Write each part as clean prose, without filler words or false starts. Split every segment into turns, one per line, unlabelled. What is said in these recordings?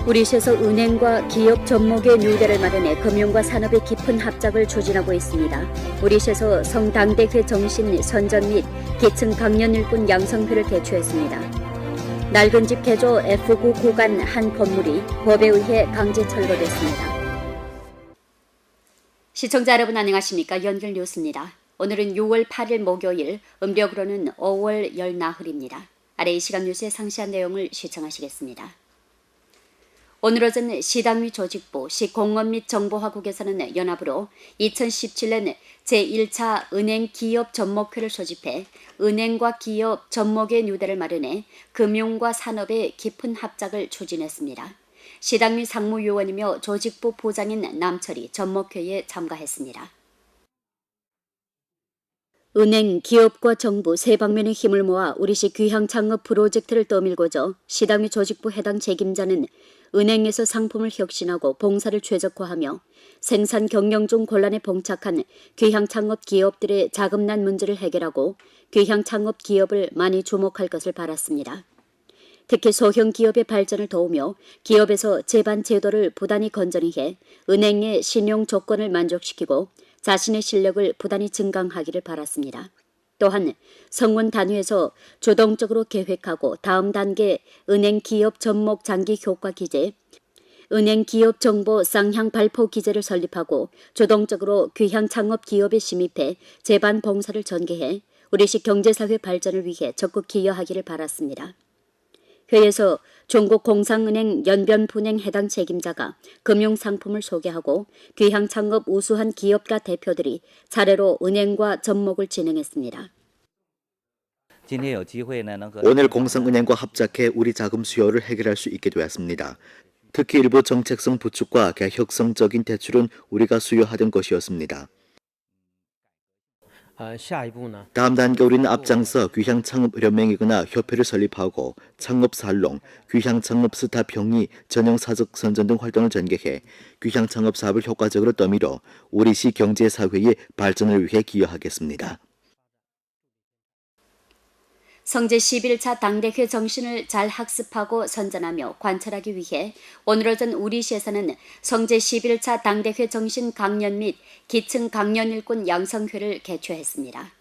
우리시에서 은행과 기업 접목의 뉴대를 마련해 금융과 산업의 깊은 합작을 추진하고 있습니다. 우리시에서 성당대회 정신 선전 및 기층 강연 일꾼 양성회를 개최했습니다. 낡은 집 개조 F9 구간 한 건물이 법에 의해 강제 철거됐습니다. 시청자 여러분 안녕하십니까? 연결 뉴스입니다. 오늘은 6월 8일 목요일, 음력으로는 5월 열 나흘입니다. 아래 이 시각 뉴스의 상세한 내용을 시청하시겠습니다. 오늘 오전 시당위 조직부, 시공업 및 정보화국에서는 연합으로 2017년 제1차 은행 기업 접목회를 소집해 은행과 기업 접목의 뉴대를 마련해 금융과 산업의 깊은 합작을 추진했습니다. 시당위 상무요원이며 조직부 부장인 남철이 접목회에 참가했습니다. 은행, 기업과 정부 세 방면의 힘을 모아 우리시 귀향 창업 프로젝트를 떠밀고자 시당위 조직부 해당 책임자는 은행에서 상품을 혁신하고 봉사를 최적화하며 생산 경영 중 곤란에 봉착한 귀향 창업 기업들의 자금난 문제를 해결하고 귀향 창업 기업을 많이 주목할 것을 바랐습니다. 특히 소형 기업의 발전을 도우며 기업에서 제반 제도를 부단히 건전히 해 은행의 신용 조건을 만족시키고 자신의 실력을 부단히 증강하기를 바랐습니다. 또한 성원 단위에서 주동적으로 계획하고 다음 단계 은행 기업 접목 장기 효과 기제, 은행 기업 정보 쌍향 발표 기제를 설립하고 주동적으로 귀향 창업 기업에 심입해 제반 봉사를 전개해 우리시 경제사회 발전을 위해 적극 기여하기를 바랐습니다. 회에서 중국공상은행 연변분행 해당 책임자가 금융상품을 소개하고 귀향 창업 우수한 기업가 대표들이 차례로 은행과 접목을 진행했습니다.
오늘 공상은행과 합작해 우리 자금 수요를 해결할 수 있게 되었습니다. 특히 일부 정책성 부축과 개혁성적인 대출은 우리가 수요하던 것이었습니다. 다음 단계 우리는 앞장서 귀향 창업 연맹이거나 협회를 설립하고 창업 살롱, 귀향 창업 스탑 형이 전형 사적 선전 등 활동을 전개해 귀향 창업 사업을 효과적으로 떠밀어 우리시 경제사회의 발전을 위해 기여하겠습니다.
성제 11차 당대회 정신을 잘 학습하고 선전하며 관철하기 위해 오늘 오전 우리시에서는 성제 11차 당대회 정신 강연 및 기층 강연 일꾼 양성회를 개최했습니다.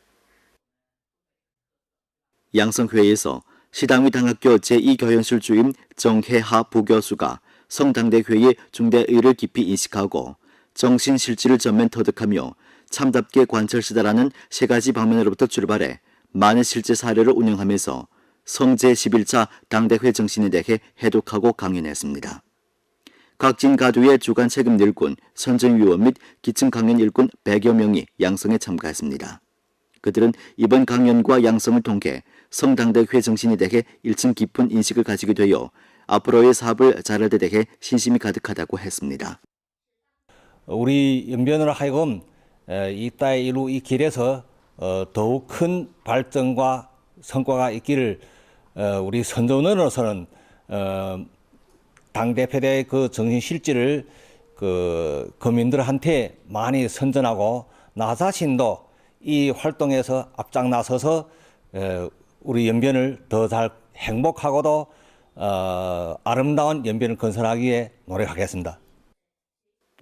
양성회에서 시당위 당학교 제2교연실 주임 정혜하 부교수가 성당대회의 중대의를 깊이 인식하고 정신실질을 전면 터득하며 참답게 관철시다라는 세 가지 방면으로부터 출발해 많은 실제 사례를 운영하면서 성제 11차 당대회 정신에 대해 해독하고 강연했습니다. 각 진가두의 주간 책임 일꾼, 선정위원 및 기층 강연 일꾼 100여 명이 양성에 참가했습니다. 그들은 이번 강연과 양성을 통해 성당대회 정신에 대해 일층 깊은 인식을 가지게 되어 앞으로의 사업을 잘할 데 대해 신심이 가득하다고 했습니다.
우리 연변으로 하여금 이따위로 이 길에서 더욱 큰 발전과 성과가 있기를 우리 선전원으로서는 당대표의 그 정신 실질을 국민들한테 많이 선전하고 나 자신도 이 활동에서 앞장 나서서 우리 연변을 더 잘 행복하고도 아름다운 연변을 건설하기 위해 노력하겠습니다.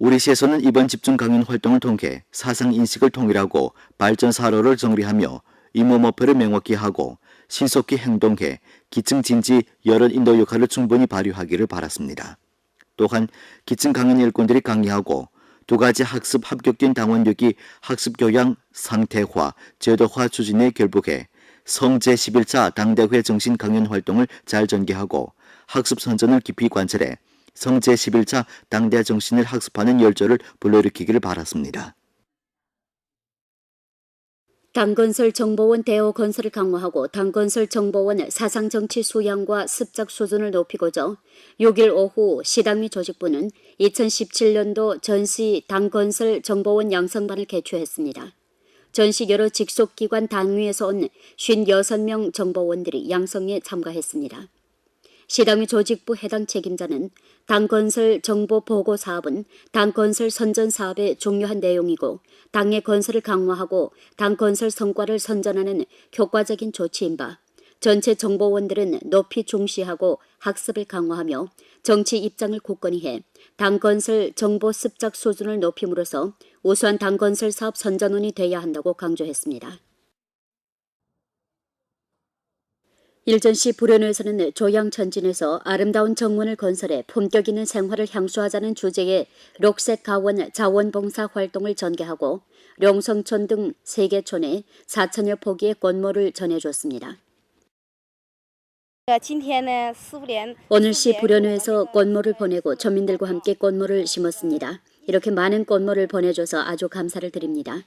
우리시에서는 이번 집중 강연 활동을 통해 사상 인식을 통일하고 발전 사로를 정리하며 임무 목표를 명확히 하고 신속히 행동해 기층 진지 여론 인도 역할을 충분히 발휘하기를 바랐습니다. 또한 기층 강연 일꾼들이 강의하고 두 가지 학습 합격된 당원력이 학습 교양 상태화, 제도화 추진에 결부해 성제 11차 당대회 정신 강연 활동을 잘 전개하고 학습 선전을 깊이 관찰해 성제 11차 당대 정신을 학습하는 열조를 불러일으키기를 바랐습니다.
당건설 정보원 대오 건설을 강화하고 당건설 정보원 사상정치 수양과 습작 수준을 높이고자 6일 오후 시당위 조직부는 2017년도 전시 당건설 정보원 양성반을 개최했습니다. 전시 여러 직속기관 당위에서 온 56명 정보원들이 양성에 참가했습니다. 시당위 조직부 해당 책임자는 당건설 정보 보고 사업은 당건설 선전 사업의 중요한 내용이고 당의 건설을 강화하고 당건설 성과를 선전하는 효과적인 조치인 바 전체 정보원들은 높이 중시하고 학습을 강화하며 정치 입장을 굳건히 해 당 건설 정보 습작 수준을 높임으로써 우수한 당 건설 사업 선전원이 돼야 한다고 강조했습니다. 일전시 불현에서는 조양천진에서 아름다운 정원을 건설해 품격 있는 생활을 향수하자는 주제의 록색 가원 자원봉사 활동을 전개하고 룡성촌 등 3개촌에 4천여 포기의 꽃모를 전해줬습니다. 오늘 시 불현회에서 꽃모를 보내고 전민들과 함께 꽃모를 심었습니다. 이렇게 많은 꽃모를 보내줘서 아주 감사를 드립니다.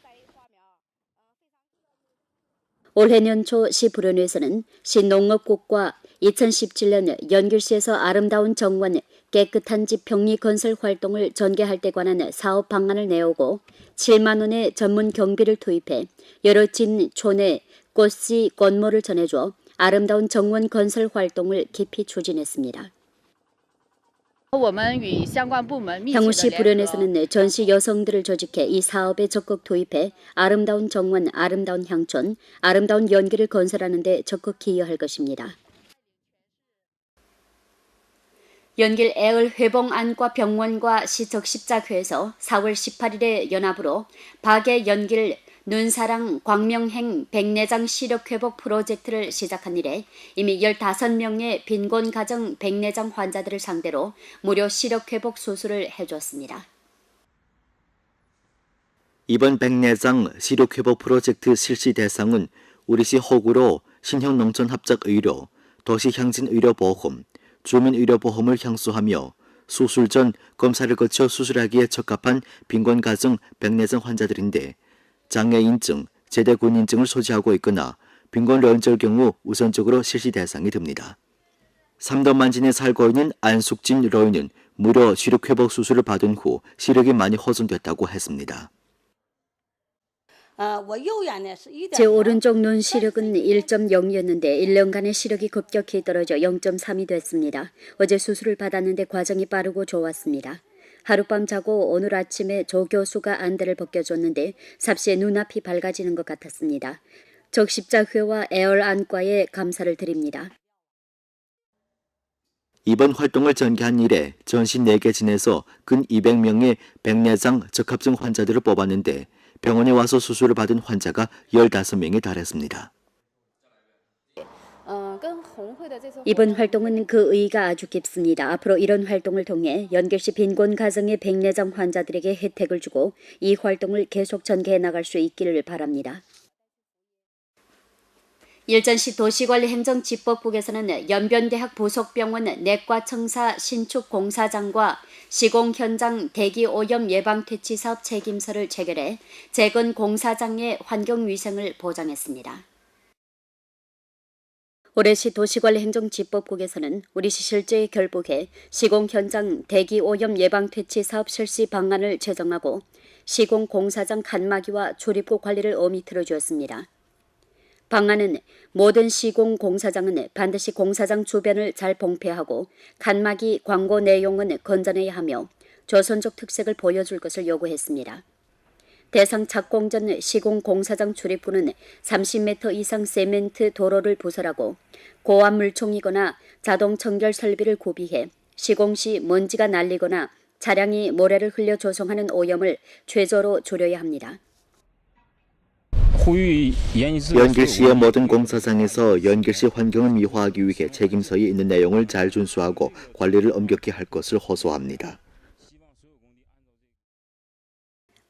올해 년초 시 불현회에서는 시농업국과 2017년 연길시에서 아름다운 정원, 깨끗한 집 평리 건설 활동을 전개할 때 관한 사업 방안을 내오고 7만 원의 전문 경비를 투입해 여러 진촌에 꽃씨 꽃모를 전해줘 아름다운 정원 건설 활동을 깊이 추진했습니다. 향후시 불현에서는 전시 여성들을 조직해 이 사업에 적극 투입해 아름다운 정원, 아름다운 향촌, 아름다운 연기를 건설하는 데 적극 기여할 것입니다. 연길 애을 회봉안과 병원과 시적 십자회에서 4월 18일에 연합으로 박의 연길 눈사랑 광명행 백내장 시력회복 프로젝트를 시작한 이래 이미 15명의 빈곤가정 백내장 환자들을 상대로 무료 시력회복 수술을 해줬습니다.
이번 백내장 시력회복 프로젝트 실시 대상은 우리시 호구로 신형농촌합작의료, 도시향진의료보험, 주민의료보험을 향수하며 수술 전 검사를 거쳐 수술하기에 적합한 빈곤가정 백내장 환자들인데 장애인증, 제대군인증을 소지하고 있거나 빈곤러인절 경우 우선적으로 실시 대상이 됩니다. 삼덕만진에 살고 있는 안숙진 러인은 무료 시력회복 수술을 받은 후 시력이 많이 훼손됐다고 했습니다.
제 오른쪽 눈 시력은 1.0이었는데 1년간의 시력이 급격히 떨어져 0.3이 됐습니다. 어제 수술을 받았는데 과정이 빠르고 좋았습니다. 하룻밤 자고 오늘 아침에 조 교수가 안대를 벗겨줬는데 삽시에 눈앞이 밝아지는 것 같았습니다. 적십자회와 애얼안과에 감사를 드립니다.
이번 활동을 전개한 이래 전시 4개 진에서 근 200명의 백내장 적합증 환자들을 뽑았는데 병원에 와서 수술을 받은 환자가 15명에 달했습니다.
이번 활동은 그 의의가 아주 깊습니다. 앞으로 이런 활동을 통해 연길시 빈곤 가정의 백내장 환자들에게 혜택을 주고 이 활동을 계속 전개해 나갈 수 있기를 바랍니다. 일전시 도시관리행정지법국에서는 연변대학 부속병원 내과청사 신축 공사장과 시공 현장 대기 오염 예방 퇴치 사업 책임서를 체결해 재건 공사장의 환경위생을 보장했습니다. 올해시 도시관리행정지법국에서는 우리시 실제에 결부해 시공 현장 대기 오염 예방 퇴치 사업 실시 방안을 제정하고 시공 공사장 칸막이와 출입구 관리를 엄히 틀어주었습니다. 방안은 모든 시공 공사장은 반드시 공사장 주변을 잘 봉폐하고 칸막이 광고 내용은 건전해야 하며 조선족 특색을 보여줄 것을 요구했습니다. 대상 착공 전 시공 공사장 출입구는 30m 이상 세멘트 도로를 부설하고 고압 물총이거나 자동 청결 설비를 구비해 시공 시 먼지가 날리거나 차량이 모래를 흘려 조성하는 오염을 최저로 줄여야 합니다.
연길시의 모든 공사장에서 연길시 환경을 미화하기 위해 책임서에 있는 내용을 잘 준수하고 관리를 엄격히 할 것을 호소합니다.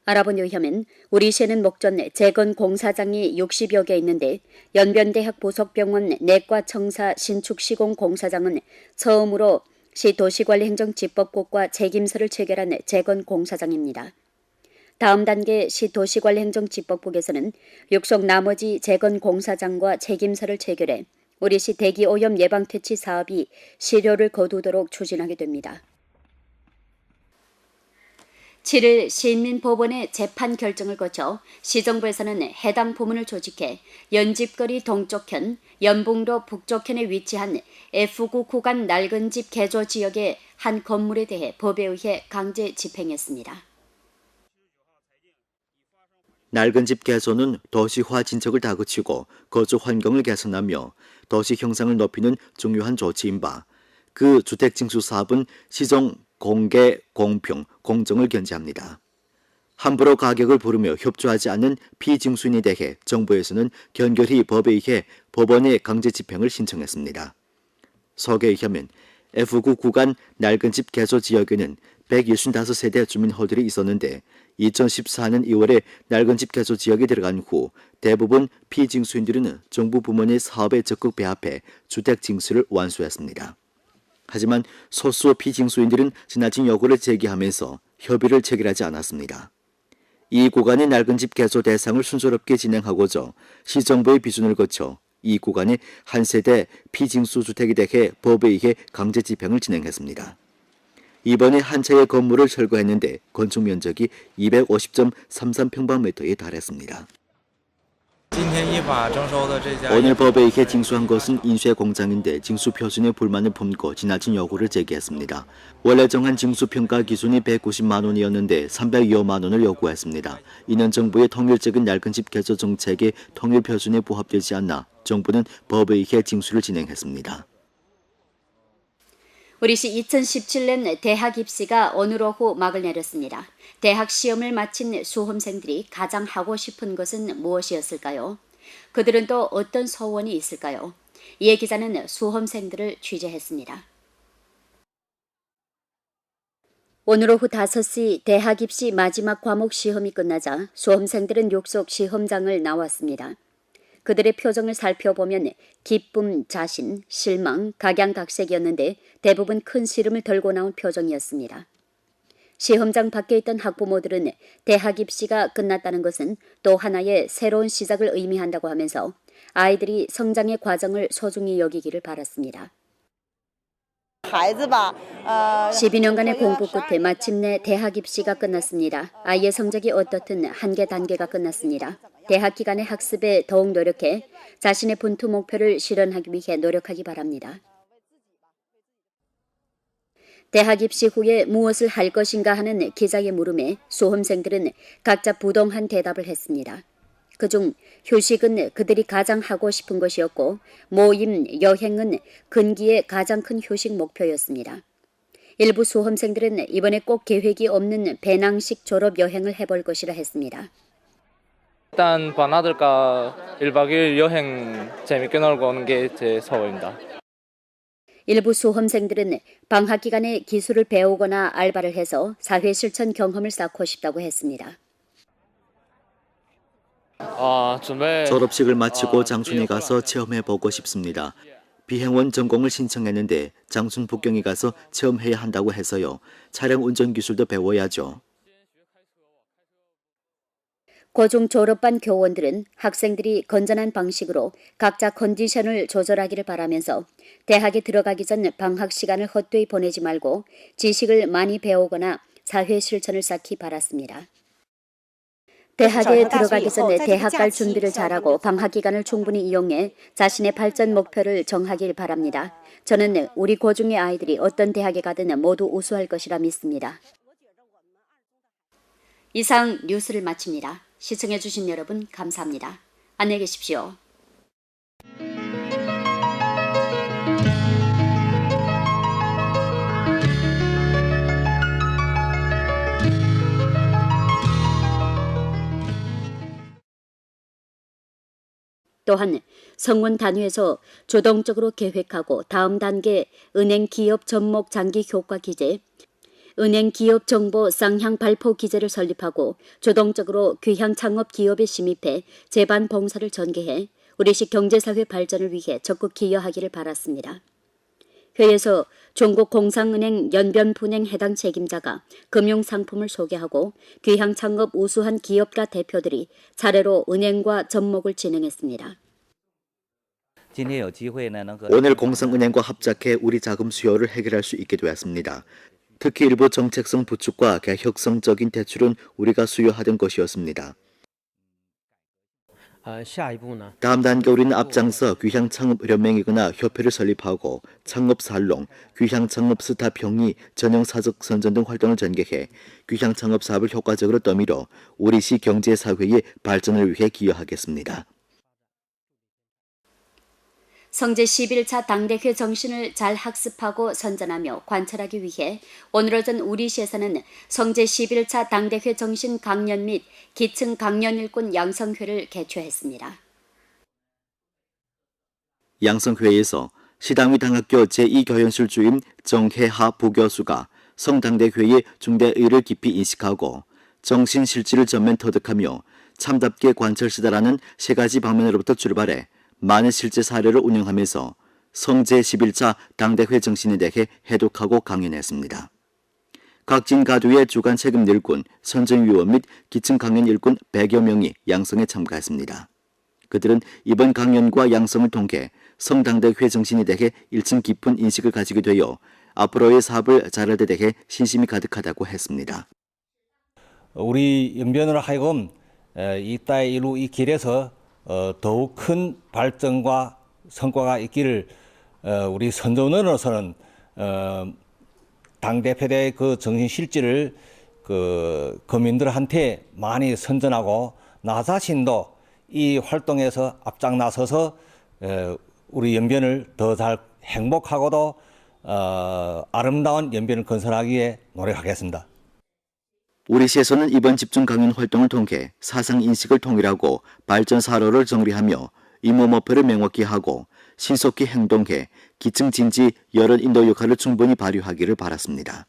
알아본 의하면 우리 시에는 목전 재건 공사장이 60여 개 있는데 연변대학 부속병원 내과청사 신축 시공 공사장은 처음으로 시 도시관리행정지법국과 책임서를 체결한 재건 공사장입니다. 다음 단계 시 도시관리행정지법국에서는 육속 나머지 재건 공사장과 책임서를 체결해 우리 시 대기오염 예방퇴치 사업이 실효를 거두도록 추진하게 됩니다. 7일 시민법원의 재판 결정을 거쳐 시정부에서는 해당 부문을 조직해 연집거리 동쪽현, 연북로 북쪽현에 위치한 F9 구간 낡은 집 개조 지역의 한 건물에 대해 법에 의해 강제 집행했습니다.
낡은 집 개소는 도시화 진척을 다그치고 거주 환경을 개선하며 도시 형상을 높이는 중요한 조치인 바, 그 주택징수 사업은 시정 공개, 공평, 공정을 견지합니다. 함부로 가격을 부르며 협조하지 않는 피징수인에 대해 정부에서는 견결히 법에 의해 법원에 강제 집행을 신청했습니다. 서계에 의하면 F9 구간 낡은 집 개소 지역에는 165세대 주민허들이 있었는데 2014년 2월에 낡은 집 개소 지역에 들어간 후 대부분 피징수인들은 정부 부문의 사업에 적극 배합해 주택 징수를 완수했습니다. 하지만 소수 피징수인들은 지나친 요구를 제기하면서 협의를 체결하지 않았습니다. 이 구간의 낡은 집 개소 대상을 순조롭게 진행하고자 시정부의 비준을 거쳐 이 구간의 한 세대 피징수 주택에 대해 법에 의해 강제 집행을 진행했습니다. 이번에 한 채의 건물을 철거했는데 건축 면적이 250.33평방미터에 달했습니다. 오늘 법에 의해 징수한 것은 인쇄 공장인데 징수 표준에 불만을 품고 지나친 요구를 제기했습니다. 원래 정한 징수 평가 기준이 190만 원이었는데 302만 원을 요구했습니다. 이는 정부의 통일적인 낡은 집 개소 정책의 통일 표준에 부합되지 않나 정부는 법에 의해 징수를 진행했습니다.
우리시 2017년 대학 입시가 오늘 오후 막을 내렸습니다. 대학 시험을 마친 수험생들이 가장 하고 싶은 것은 무엇이었을까요? 그들은 또 어떤 소원이 있을까요? 이에 기자는 수험생들을 취재했습니다. 오늘 오후 5시 대학 입시 마지막 과목 시험이 끝나자 수험생들은 욕석 시험장을 나왔습니다. 그들의 표정을 살펴보면 기쁨, 자신, 실망, 각양각색이었는데 대부분 큰 시름을 덜고 나온 표정이었습니다. 시험장 밖에 있던 학부모들은 대학 입시가 끝났다는 것은 또 하나의 새로운 시작을 의미한다고 하면서 아이들이 성장의 과정을 소중히 여기기를 바랐습니다. 12년간의 공부 끝에 마침내 대학 입시가 끝났습니다. 아이의 성적이 어떻든 한계 단계가 끝났습니다. 대학 기간의 학습에 더욱 노력해 자신의 분투 목표를 실현하기 위해 노력하기 바랍니다. 대학 입시 후에 무엇을 할 것인가 하는 기자의 물음에 수험생들은 각자 부동한 대답을 했습니다. 그중 휴식은 그들이 가장 하고 싶은 것이었고 모임, 여행은 근기의 가장 큰 휴식 목표였습니다. 일부 수험생들은 이번에 꼭 계획이 없는 배낭식 졸업 여행을 해볼 것이라 했습니다.
일단 반아들과 1박 2일 여행 재밌게 놀고 오는 게 제 소원입니다.
일부 수험생들은 방학 기간에 기술을 배우거나 알바를 해서 사회 실천 경험을 쌓고 싶다고 했습니다.
졸업식을 마치고 장순에 가서 체험해보고 싶습니다. 비행원 전공을 신청했는데 장순 북경에 가서 체험해야 한다고 해서요. 차량 운전 기술도 배워야죠.
고중 졸업반 교원들은 학생들이 건전한 방식으로 각자 컨디션을 조절하기를 바라면서 대학에 들어가기 전 방학 시간을 헛되이 보내지 말고 지식을 많이 배우거나 사회 실천을 쌓기 바랐습니다. 대학에 들어가기 전에 대학 갈 준비를 잘하고 방학 기간을 충분히 이용해 자신의 발전 목표를 정하길 바랍니다. 저는 우리 고중의 아이들이 어떤 대학에 가든 모두 우수할 것이라 믿습니다. 이상 뉴스를 마칩니다. 시청해주신 여러분 감사합니다. 안녕히 계십시오. 또한 성원 단위에서 조동적으로 계획하고 다음 단계 은행 기업 접목 장기 효과 기제, 은행 기업 정보 쌍향 발포 기제를 설립하고 조동적으로 귀향 창업 기업에 심입해 재반 봉사를 전개해 우리식 경제사회 발전을 위해 적극 기여하기를 바랐습니다. 회의에서 중국공상은행 연변분행 해당 책임자가 금융상품을 소개하고 귀향 창업 우수한 기업가 대표들이 차례로 은행과 접목을 진행했습니다.
오늘 공상은행과 합작해 우리 자금 수요를 해결할 수 있게 되었습니다. 특히 일부 정책성 부축과 개혁성적인 대출은 우리가 수요하던 것이었습니다.
下一步呢？
다음 단계 우리는 앞장서 귀향창업연맹이거나 협회를 설립하고 창업살롱, 귀향창업스타 평리, 전형사적 선전 등 활동을 전개해 귀향창업 사업을 효과적으로 떠밀어 우리시 경제사회의 발전을 위해 기여하겠습니다.
성제 11차 당대회 정신을 잘 학습하고 선전하며 관철하기 위해 오늘 오전 우리시에서는 성제 11차 당대회 정신 강연 및 기층 강연 일꾼 양성회를 개최했습니다.
양성회에서 시당위 당학교 제2교연실 주임 정혜하 부교수가 성당대회의 중대의를 깊이 인식하고 정신실질을 전면 터득하며 참답게 관철시다라는 세 가지 방면으로부터 출발해 많은 실제 사례를 운영하면서 성제 11차 당대회 정신에 대해 해독하고 강연했습니다. 각진 가두의 주간 책임 일꾼, 선정위원 및 기층 강연 일꾼 100여 명이 양성에 참가했습니다. 그들은 이번 강연과 양성을 통해 성당대회 정신에 대해 일층 깊은 인식을 가지게 되어 앞으로의 사업을 잘할 데 대해 신심이 가득하다고 했습니다.
우리 연변으로 하여금 이따일로 이 길에서 더욱 큰 발전과 성과가 있기를 우리 선전원으로서는 당대표의 그 정신 실질을 그 거민들한테 많이 선전하고 나 자신도 이 활동에서 앞장 나서서 우리 연변을 더 잘 행복하고도 아름다운 연변을 건설하기 위해 노력하겠습니다.
우리시에서는 이번 집중 강연 활동을 통해 사상 인식을 통일하고 발전 사로를 정리하며 임무 목표를 명확히 하고 신속히 행동해 기층 진지 여론 인도 역할을 충분히 발휘하기를 바랐습니다.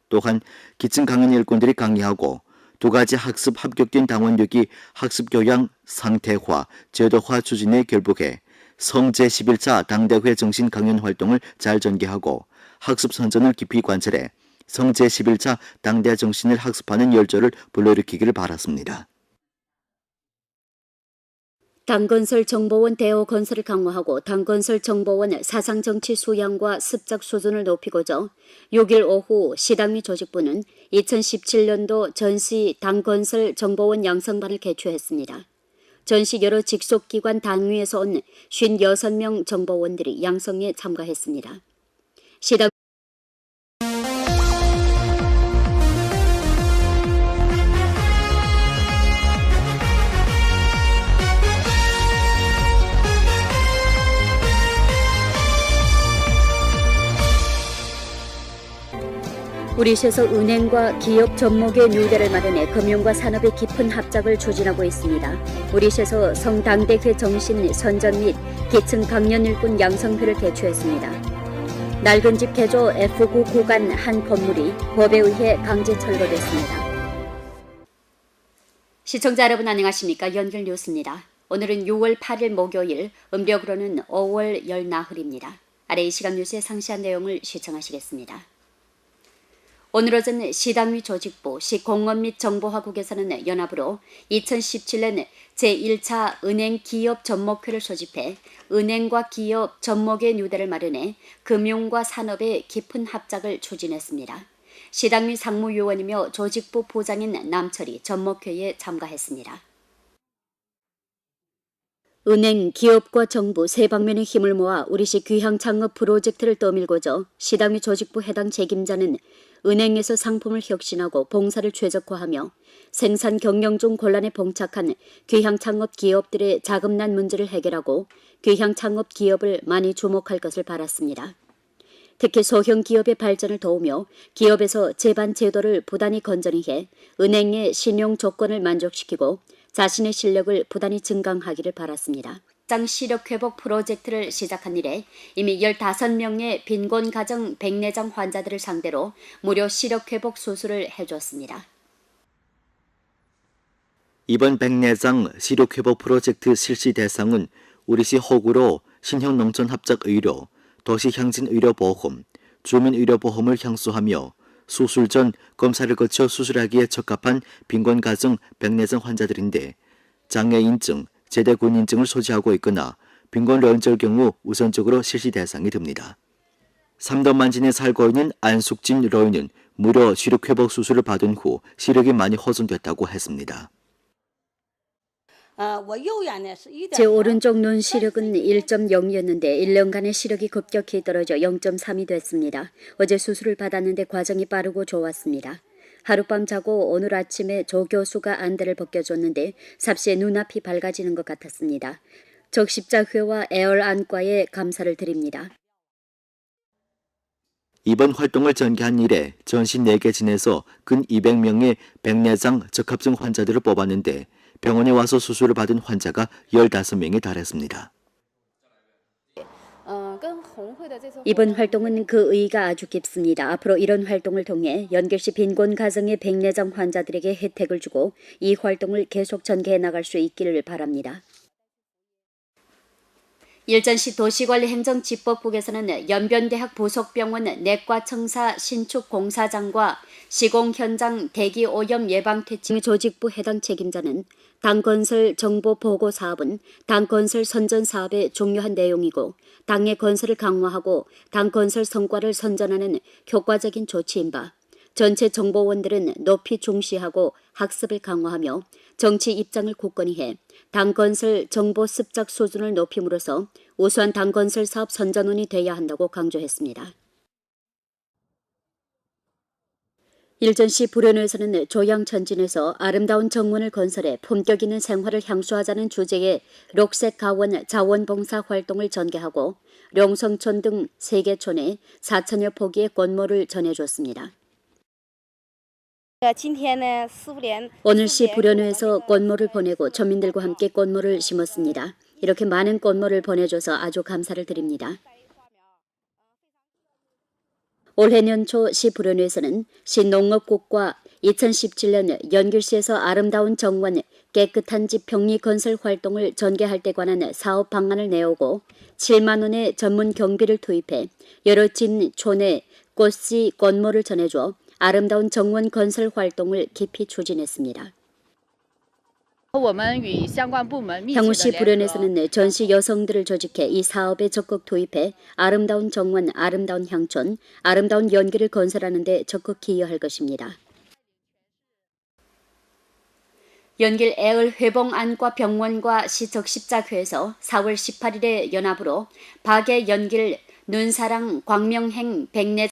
또한 기층 강연 일꾼들이 강의하고 두 가지 학습 합격된 당원력이 학습 교양 상태화, 제도화 추진에 결부해 성제 11차 당대회 정신 강연 활동을 잘 전개하고 학습 선전을 깊이 관찰해 성제 11차 당대 정신을 학습하는 열조를 불러일으키기를 바랐습니다.
당건설 정보원 대호 건설을 강화하고 당건설 정보원 사상정치 수양과 습작 수준을 높이고자 6일 오후 시당위 조직부는 2017년도 전시 당건설 정보원 양성반을 개최했습니다. 전시 여러 직속기관 당위에서 온 56명 정보원들이 양성에 참가했습니다. 시당 우리시에서 은행과 기업 접목의 뉴대를 마련해 금융과 산업의 깊은 합작을 추진하고 있습니다. 우리시에서 성당대회 정신 선전 및 기층 강연 일꾼 양성회를 개최했습니다. 낡은 집 개조 F9 구간 한 건물이 법에 의해 강제 철거됐습니다. 시청자 여러분 안녕하십니까? 연결 뉴스입니다. 오늘은 6월 8일 목요일, 음력으로는 5월 열 나흘입니다. 아래 이 시각 뉴스의 상세한 내용을 시청하시겠습니다. 오늘 오전 시당위 조직부, 시공업 및 정보화국에서는 연합으로 2017년 제1차 은행 기업 접목회를 소집해 은행과 기업 접목의 뉴대를 마련해 금융과 산업의 깊은 합작을 추진했습니다. 시당위 상무요원이며 조직부 부장인 남철이 접목회에 참가했습니다. 은행, 기업과 정부 세 방면의 힘을 모아 우리시 귀향 창업 프로젝트를 떠밀고자 시당위 조직부 해당 책임자는 은행에서 상품을 혁신하고 봉사를 최적화하며 생산 경영 중 곤란에 봉착한 귀향 창업 기업들의 자금난 문제를 해결하고 귀향 창업 기업을 많이 주목할 것을 바랐습니다. 특히 소형 기업의 발전을 도우며 기업에서 제반 제도를 부단히 건전히 해 은행의 신용 조건을 만족시키고 자신의 실력을 부단히 증강하기를 바랐습니다. 시력회복 프로젝트를 시작한 이래 이미 15명의 빈곤 가정 백내장 환자들을 상대로 무료 시력회복 수술을 해줬습니다.
이번 백내장 시력회복 프로젝트 실시 대상은 우리시 호구로 신형농촌합작의료, 도시향진의료보험, 주민의료보험을 향수하며 수술 전 검사를 거쳐 수술하기에 적합한 빈곤 가정 백내장 환자들인데 장애인증, 제대군인증을 소지하고 있거나 빈곤 런절 경우 우선적으로 실시 대상이 됩니다. 삼덕만진에 살고 있는 안숙진 로인은 무료 시력회복 수술을 받은 후 시력이 많이 훼손됐다고 했습니다.
제 오른쪽 눈 시력은 1.0이었는데 1년간의 시력이 급격히 떨어져 0.3이 됐습니다. 어제 수술을 받았는데 과정이 빠르고 좋았습니다. 하룻밤 자고 오늘 아침에 조 교수가 안대를 벗겨줬는데 삽시에 눈앞이 밝아지는 것 같았습니다. 적십자회와 애월 안과에 감사를 드립니다.
이번 활동을 전개한 이래 전신 4개 진에서 근 200명의 백내장 적합증 환자들을 뽑았는데 병원에 와서 수술을 받은 환자가 15명에 달했습니다.
이번 활동은 그 의의가 아주 깊습니다. 앞으로 이런 활동을 통해 연결시 빈곤 가정의 백내장 환자들에게 혜택을 주고 이 활동을 계속 전개해 나갈 수 있기를 바랍니다. 일전시 도시관리행정지법국에서는 연변대학 부속병원 내과청사 신축 공사장과 시공 현장 대기 오염 예방 퇴치 조직부 해당 책임자는 당건설 정보 보고 사업은 당건설 선전 사업의 중요한 내용이고 당의 건설을 강화하고 당건설 성과를 선전하는 효과적인 조치인 바 전체 정보원들은 높이 중시하고 학습을 강화하며 정치 입장을 굳건히 해 당건설 정보 습작 수준을 높임으로써 우수한 당건설 사업 선전원이 돼야 한다고 강조했습니다. 일전시 불현에서는 조양천진에서 아름다운 정원을 건설해 품격 있는 생활을 향수하자는 주제의 록색 가원 자원봉사 활동을 전개하고 룡성촌 등 3개촌에 4천여 포기의 꽃모를 전해줬습니다. 오늘 시 불현회에서 꽃모를 보내고 전민들과 함께 꽃모를 심었습니다. 이렇게 많은 꽃모를 보내줘서 아주 감사를 드립니다. 올해 년초 시 불현회에서는 시농업국과 2017년 연길시에서 아름다운 정원 깨끗한 집 병리 건설 활동을 전개할 때 관한 사업 방안을 내오고 7만 원의 전문 경비를 투입해 여러 진촌에 꽃씨 꽃모를 전해줘 아름다운 정원 건설 활동을 깊이 추진했습니다. 향후시 불현에서는 전시 여성들을 조직해 이 사업에 적극 투입해 아름다운 정원, 아름다운 향촌, 아름다운 연기를 건설하는 데 적극 기여할 것입니다. 연길 애을 회봉안과 병원과 시적십자회에서 4월 18일에 연합으로 박애 연길 눈사랑 광명행 백내